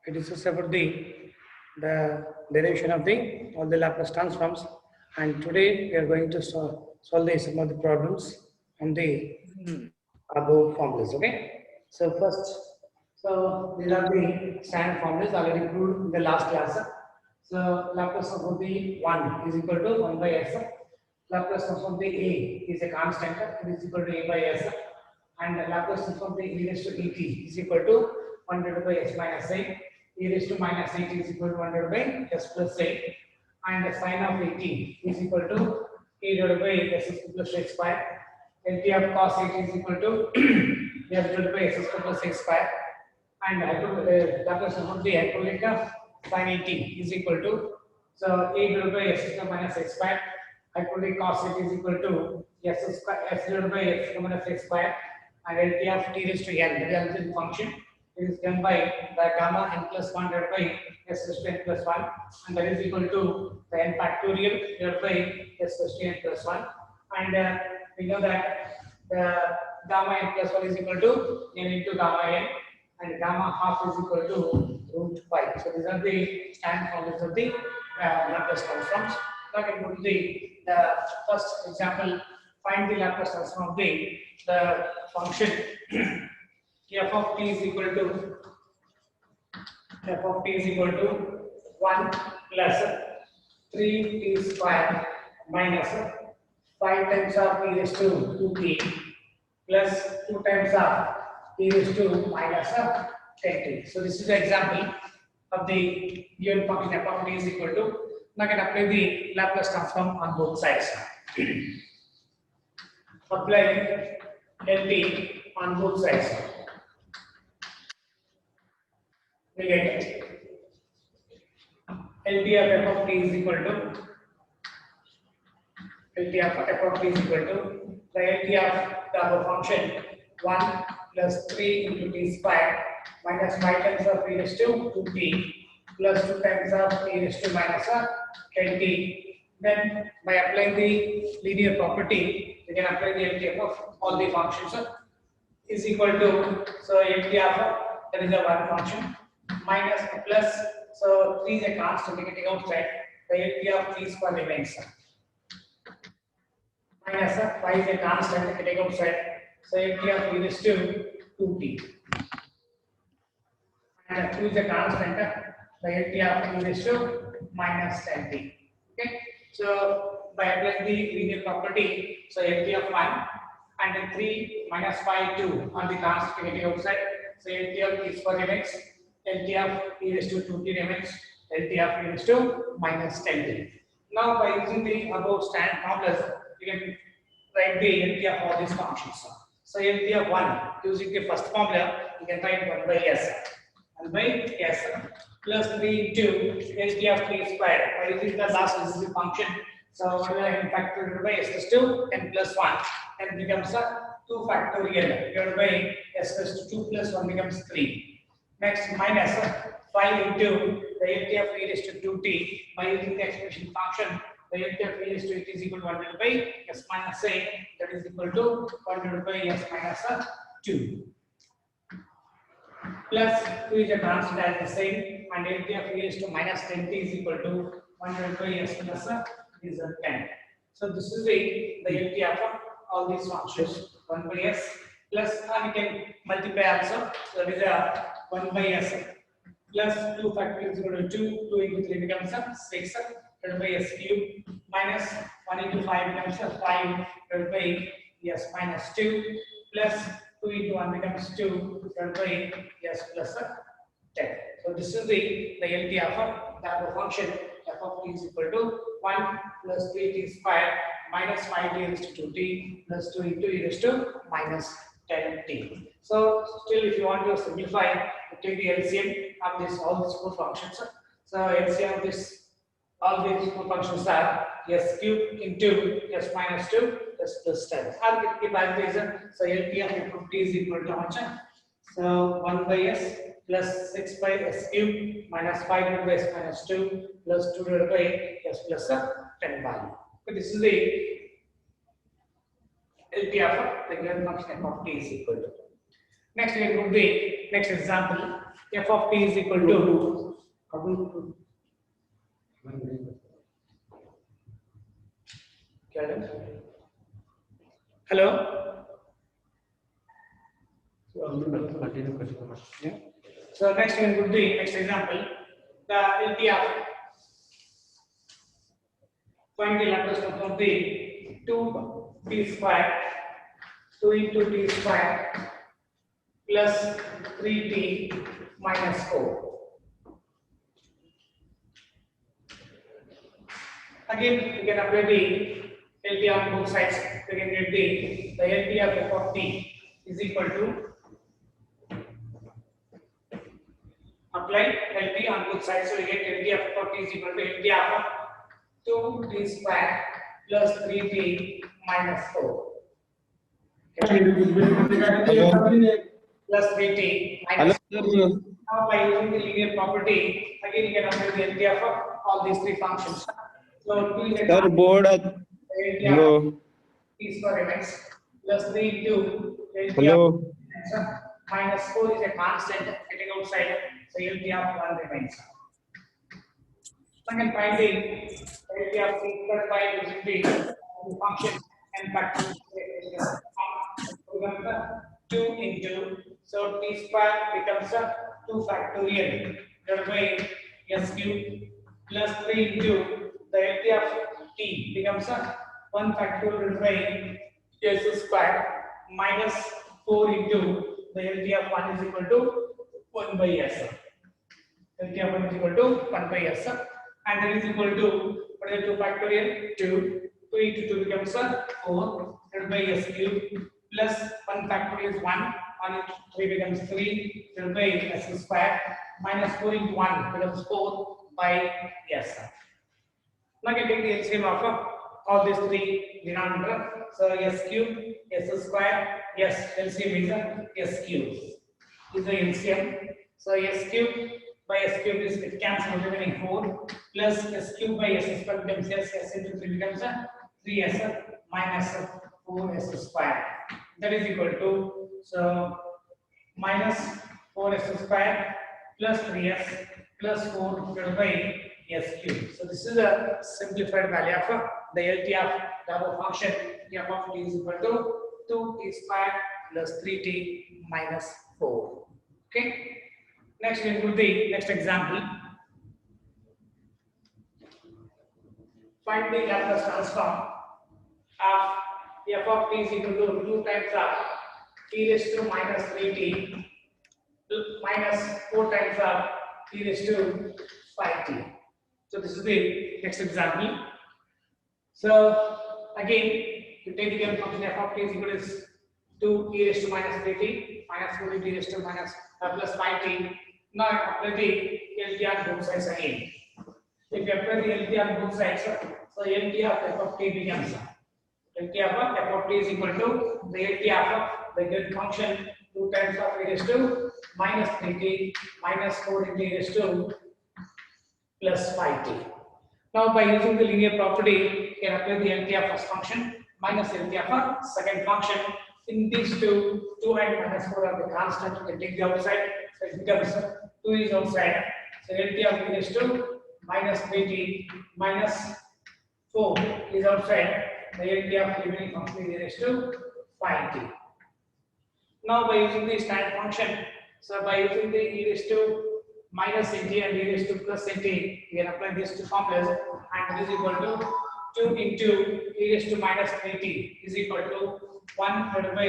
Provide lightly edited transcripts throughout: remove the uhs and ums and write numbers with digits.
It is just about the derivation of all the Laplace transforms, and today we are going to solve some of the problems on the above formulas. Okay, so first, so these are the standard formulas already proved in the last class. So Laplace of the 1 is equal to 1 by s. Laplace of the a is a constant, it is equal to a by s, and Laplace of the e raised to et is equal to 1 divided by s minus a. E raised to minus 8 is equal to 1 divided by s plus 8, and the sine of 80 is equal to e divided by s plus x square. LT of cos 8 is equal to s divided by s plus x square, and Laplace of the hyperbolic of sine 80 is equal to, so a divided by s square minus x square. Hyperbolic cos 8 is equal to s square s divided by x minus x square, and LT of t raised to n, the Lagrangian function, is done by the gamma n plus 1 divided by s raised to n plus 1, and that is equal to the n factorial divided by s raised to n plus 1, and we know that the gamma n plus 1 is equal to n into gamma n, and gamma half is equal to root pi. So these are the standard formulas of the Laplace transforms. Now we go to the first example. Find the Laplace transform of the function f of t is equal to 1 plus 3t square minus 5 times of e raised to 2t plus 2 times of e raised to minus 10t. So this is the example of the given function f of t is equal to. Now I can apply the Laplace transform on both sides. Apply LP on both sides. We get LP of f of t is equal to the LP of the above function 1 plus 3 into t square minus 5 times of e raised to 2t plus 2 times of e raised to minus 10t. Then by applying the linear property, we can apply the LTF of all the functions is equal to, so LTF that is a one function minus plus, so 3 is a constant, we can take outside, the LTF of t square remains minus 5 is a constant, we can take outside, so LTF of e raised to 2t, and 2 is a constant, the LTF of e raised to minus 10t. Okay, so by applying the linear property, so LT of 1 and then 3 minus 5 2 on the constant getting outside, so LT of t square remains, LT of e raised to 2t remains, LT of e raised to minus 10t. Now by using the above standard formulas, we can write the LT of all these functions. So LT of 1, using the first formula, we can write 1 by s plus 3 into LT of t square. By using the last residual function, so 1 factorial by s raised to n plus 1, and becomes 2 factorial divided by s raised to 2 plus 1 becomes 3. Next, minus 5 into the LT of e raised to 2t. By using the expression function, the LT of e raised to 8 is equal to 1 divided by s minus a, that is equal to 1 divided by s minus 2. Plus 2 is a constant as the same, and LT of e raised to minus 10t is equal to 1 divided by s plus is 10. So this is the LT of all these functions 1 by s plus, and we can multiply also. So that is 1 by s plus 2 factorial is equal to 2. 2 into 3 becomes 6 divided by s cube minus 1 into 5 becomes 5 divided by s minus 2 plus 2 into 1 becomes 2 divided by s plus 10. So this is the LT of the above function f of t is equal to 1 plus 3t square minus 5t raised to 2t plus 2 into e raised to minus 10t. So still, if you want to simplify, take the LCM of this all these four functions. So LCM of this all these four functions are s cube into s minus 2 s plus 10. Or keep as it is. So LP of f of t is equal to how much? So 1 by s plus 6 by s cube minus 5 divided by s minus 2 plus 2 divided by s plus 10 value. So this is the LP of the given function f of t is equal to. Next we will do the next example. f of t is equal to hello. Yeah. So next one would be next example, the LTR. Find the Laplace transform of the 2t square 2 into t square plus 3t minus 4. Again, you can apply the LTR on both sides. You can get the LTR f of t is equal to apply LT on both sides. So you get LTR f of t is equal to LTR of 2t square plus 3t minus 4. Plus 3t minus 4. Now by using the linear property, again you can apply the LTR of all these three functions. So 2 is a board hello t square remains plus 3 into hello minus 4 is a constant getting outside, so LTR of 1 remains. Second finding LTR of t square by using the function n factorial 2 into, so t square becomes a 2 factorial divided by s cube plus 3 into the LTR of t becomes a 1 factorial divided by s square minus 4 into the LTR of 1 is equal to 1 by s. LTR of 1 is equal to 1 by s, and that is equal to what is 2 factorial 2. 2 into 2 becomes a 4 divided by s cube plus 1 factorial is 1. 1 into 3 becomes 3 divided by s square minus 4 into 1 becomes 4 by s. Now you can take the LCM of all these three denominator. So s cube, s square, s LCM is s cube. Is the LCM. So s cube by s cube is it cancels remaining 4 plus s cube by s square becomes s into 3 becomes 3s minus 4s square. That is equal to, so minus 4s square plus 3s plus 4 divided by s cube. So this is a simplified value of the LTR of the function f of t is equal to 2t square plus 3t minus 4. Okay. Next we will do the next example. Find the Laplace transform of f of t is equal to 2 times of t raised to minus 3t minus 4 times of t raised to 5t. So this is the next example. So again, you take the given function f of t is equal to 2 e raised to minus 3t minus 4 e raised to minus plus 5t. Now apply the LTR on both sides again. If you apply the LTR on both sides, so LTR of f of t becomes LTR of f of t is equal to the LTR of the given function 2 times of e raised to minus 3t minus 4 into e raised to plus 5t. Now by using the linear property, you can apply the LTR first function minus LTR for second function. In these two and minus 4 are the constant. You can take the outside, so it becomes 2 is outside. So LTR is to minus 3t minus 4 is outside. The LTR remaining function is to 5t. Now by using the standard function, so by using the e raised to minus nt and e raised to plus nt, we can apply these two formulas, and this is equal to 2 into e raised to minus 3t is equal to 1 divided by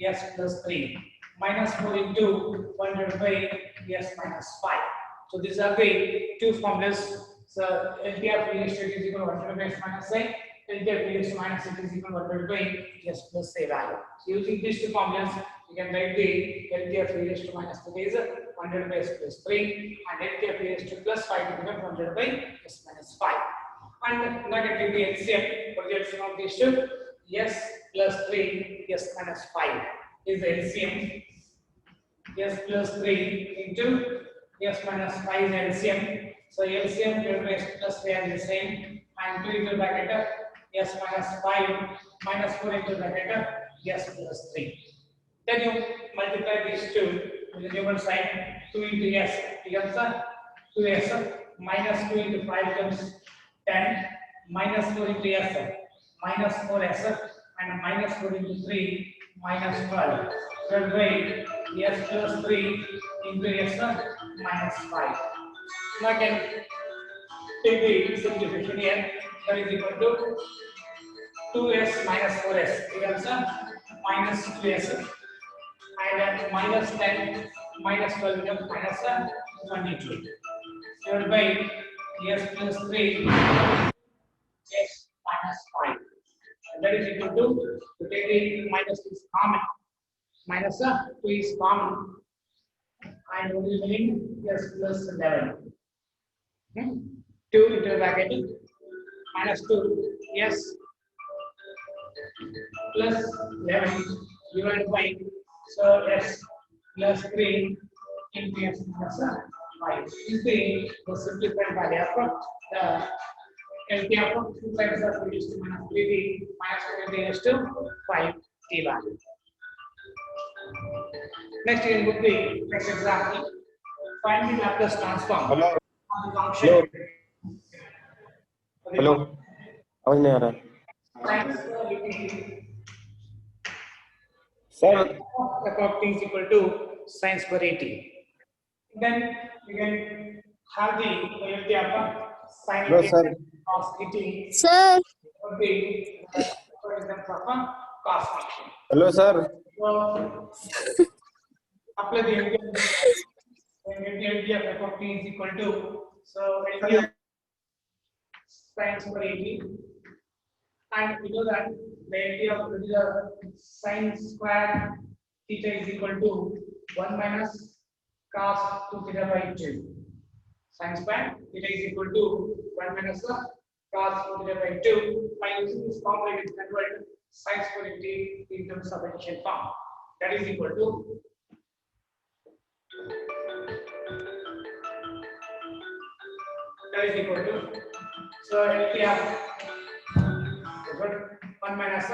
s plus 3 minus 4 into 1 divided by s minus 5. So these are the two formulas. So LTR e raised to is equal to 1 divided by s minus a, LTR e raised to minus it is equal to 1 divided by s plus a value. So using these two formulas, you can write the LTR e raised to minus 3 is 1 divided by s plus 3 and LTR e raised to plus 5 to become 1 divided by s minus 5. And now get the LCM. For the LCM of these two, s plus 3 s minus 5 is the LCM. S plus 3 into s minus 5 is LCM. So LCM divided by s plus 3 are the same, and 2 into bracket s minus 5 minus 4 into bracket s plus 3. Then you multiply these two to the numerator side. 2 into s becomes 2s minus 2 into 5 becomes 10 minus 4 into s minus 4s and minus 4 into 3 minus 12 divided by s plus 3 into s minus 5. Now I can take the simplification here. That is equal to 2s minus 4s becomes minus 2s and minus 10 minus 12 becomes minus 22 divided by s plus 3 s minus 5. And that is equal to take the minus is common minus 2 is common and what is remaining s plus 11. 2 into bracket minus 2 s plus 11 divided by so s plus 3 into s minus 5 is the simplified value of the LTF of 2 times of reduced to minus 3d minus 20 raised to 5 t value. Next we will put the next example. Find the Laplace transform hello of the function. Hello आवाज नहीं आ रहा sir F of t is equal to sin square 80. Then we can have the LTF of sin hello sir cos 80 Sir, would be for example of a cos function. Hello sir So apply the LTF f of t is equal to so LTF sin square 80 and we know that the LTF of the sin square theta is equal to 1 minus cos 2 theta by 2. Sin square theta is equal to 1 minus cos 2 theta by 2. By using this formula, we can convert sin square 80 in terms of addition form. That is equal to so LTF 1 minus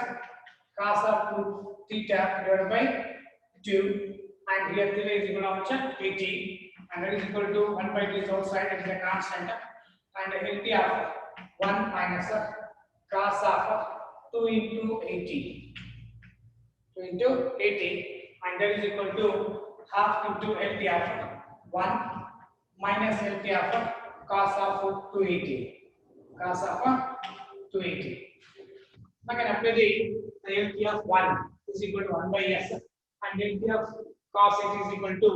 cos of 2 theta divided by 2 and here theta is equal to 80 and that is equal to 1 by 2 is outside, it is a constant and LTF 1 minus cos of 2 into 80 and that is equal to half into LTF 1 minus LTF cos of 280 cos of 280. Now I can apply the LTF 1 is equal to 1 by s and LTF cos it is equal to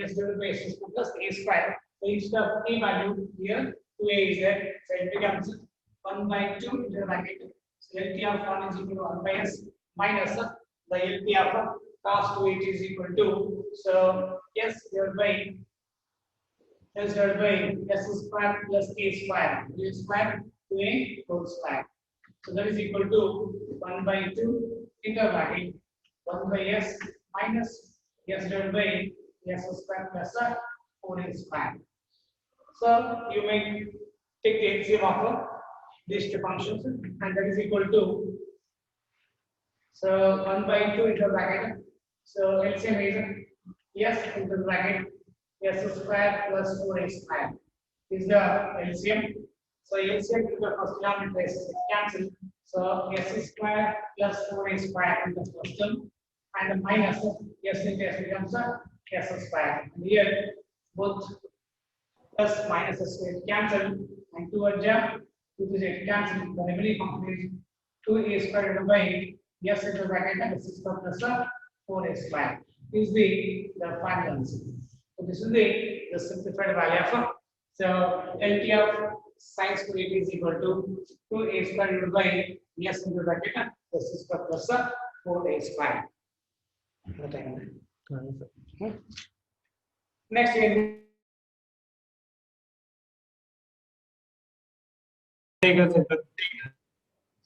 s divided by s plus a square. So instead of a value here 2a is there, so it becomes 1 by 2 into the bracket. So LTF 1 is equal to 1 by s minus the LTF cos 280 is equal to so s divided by s square plus a square, a square to a whole square. So that is equal to 1 by 2 into bracket 1 by s minus s divided by s square plus 4a square. So you may take the LCM of these two functions and that is equal to so 1 by 2 into bracket. So LCM is s into bracket s square plus 4a square is the LCM. So LCM to the first term is cancel. So s square plus 4a square in the first term and minus s into s becomes s square. And here both plus minus square cancel and 2 are jump 2 is cancel. The remaining function is 2a square divided by s into bracket and s square plus 4a square is the final answer. So this is the simplified value of so LTF sin square is equal to 2a square divided by s into bracket s square plus 4a square. Next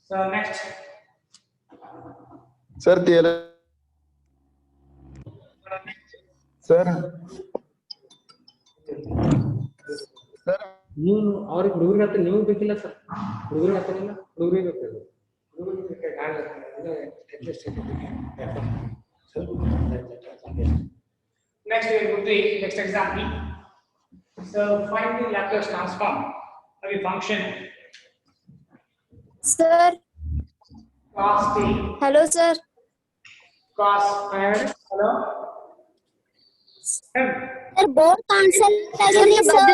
so next sir तेरा sir sir ನೀವು ಅವ್ರಿಗೆ ಹುಡುಗರಿಗೆ ನೀವು ಬೇಕಿಲ್ಲ sir ಹುಡುಗರಿಗೆ ಹಾಕಲಿಲ್ಲ ಹುಡುಗರಿಗೆ ಬೇಕು Next we will go to the next example. So find the Laplace transform of a function Sir, cos t hello sir. cos hello Sir, both answers sir.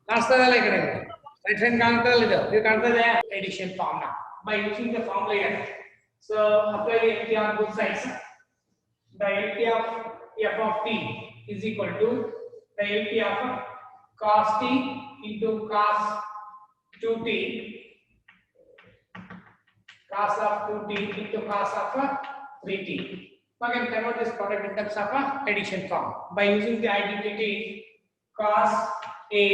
last right hand counter addition formula by using the formula here. So apply the LT on both sides. The LT of f of t is equal to the LT of cos t into cos 2t cos of 2t into cos of 3t. Again, convert this product in terms of addition form by using the identity cos a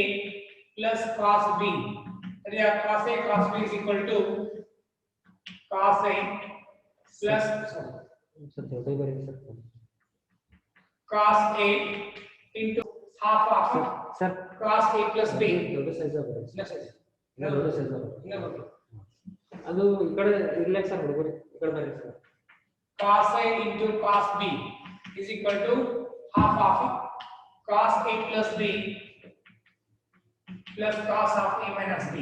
plus cos b. Here, cos a cos b is equal to cos a plus sir देवता करेंगे sir cos a into half of sir cos a plus b. ದೊಡ್ಡ size No, ದೊಡ್ಡ size no. ಅದು ಈ ಕಡೆ ಇರ್ಲಿಕ್ಕೆ sir ಹುಡುಗರು ಈ ಕಡೆ ಬರ್ರಿ sir Cos a into cos b is equal to half of cos a plus b plus cos of a minus b.